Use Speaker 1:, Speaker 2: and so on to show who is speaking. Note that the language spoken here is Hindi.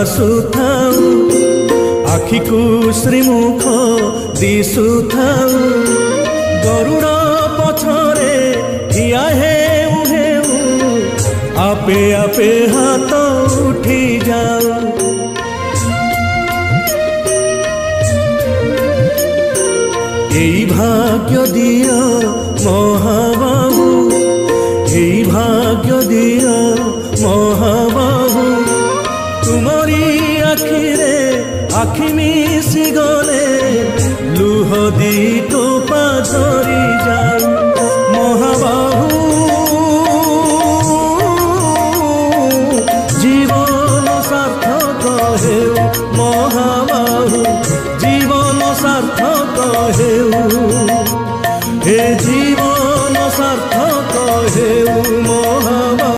Speaker 1: आसुथाऊ आखि को श्रीमुख दिशुथाऊ गरुड़ पछरे ठिया हेउ हेउ आपे आपे हाथ उठी जाऊ एई भाग्य दिया महाबाहु एई भाग्य दिया महाबाहु तुमरी आखिरे आखि मिसी गले लुह दी टोपा धरी